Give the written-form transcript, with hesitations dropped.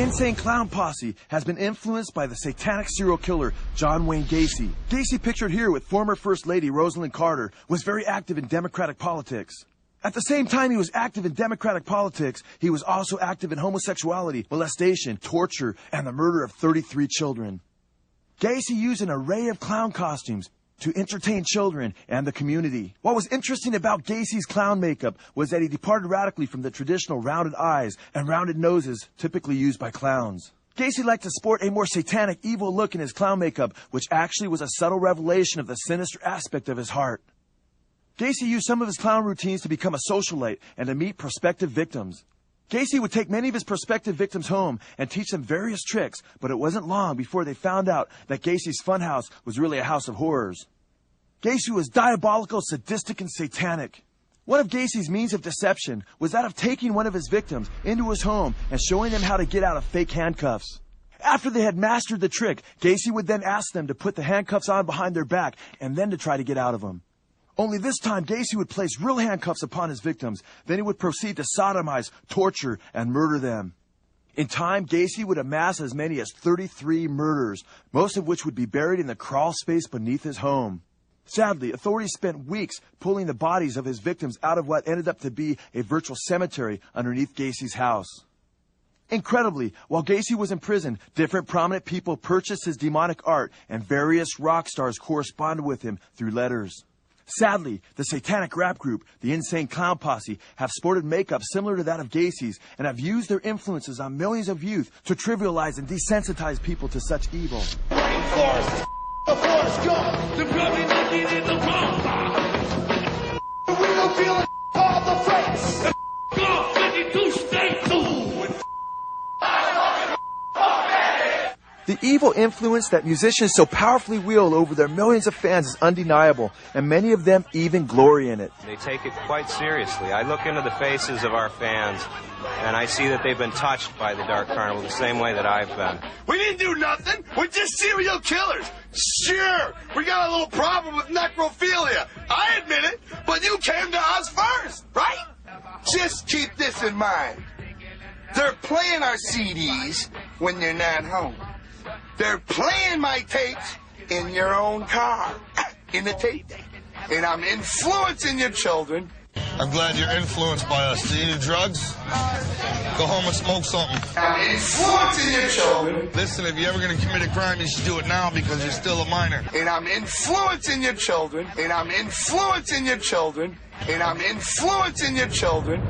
insane clown posse has been influenced by the satanic serial killer John Wayne Gacy. Gacy, pictured here with former First Lady Rosalind Carter, was very active in Democratic politics. At the same time he was active in Democratic politics, he was also active in homosexuality, molestation, torture, and the murder of 33 children. Gacy used an array of clown costumes to entertain children and the community. What was interesting about Gacy's clown makeup was that he departed radically from the traditional rounded eyes and rounded noses typically used by clowns. Gacy liked to sport a more satanic, evil look in his clown makeup, which actually was a subtle revelation of the sinister aspect of his heart. Gacy used some of his clown routines to become a socialite and to meet prospective victims. Gacy would take many of his prospective victims home and teach them various tricks, but it wasn't long before they found out that Gacy's funhouse was really a house of horrors. Gacy was diabolical, sadistic, and satanic. One of Gacy's means of deception was that of taking one of his victims into his home and showing them how to get out of fake handcuffs. After they had mastered the trick, Gacy would then ask them to put the handcuffs on behind their back and then to try to get out of them. Only this time, Gacy would place real handcuffs upon his victims. Then he would proceed to sodomize, torture, and murder them. In time, Gacy would amass as many as 33 murders, most of which would be buried in the crawl space beneath his home. Sadly, authorities spent weeks pulling the bodies of his victims out of what ended up to be a virtual cemetery underneath Gacy's house. Incredibly, while Gacy was in prison, different prominent people purchased his demonic art, and various rock stars corresponded with him through letters. Sadly, the satanic rap group, the Insane Clown Posse, have sported makeup similar to that of Gacy's and have used their influences on millions of youth to trivialize and desensitize people to such evil. Force, go! The bloody naked in the car! We don't feel it all the face! Go! 52 states! The evil influence that musicians so powerfully wield over their millions of fans is undeniable, and many of them even glory in it. They take it quite seriously. I look into the faces of our fans, and I see that they've been touched by the Dark Carnival the same way that I've been. We didn't do nothing. We're just serial killers. Sure, we got a little problem with necrophilia. I admit it, but you came to us first, right? Just keep this in mind. They're playing our CDs when you're not home. They're playing my tapes in your own car, in the tape deck. And I'm influencing your children. I'm glad you're influenced by us. Do you do drugs? Go home and smoke something. I'm influencing your children. Listen, if you're ever going to commit a crime, you should do it now because you're still a minor. And I'm influencing your children. And I'm influencing your children. And I'm influencing your children.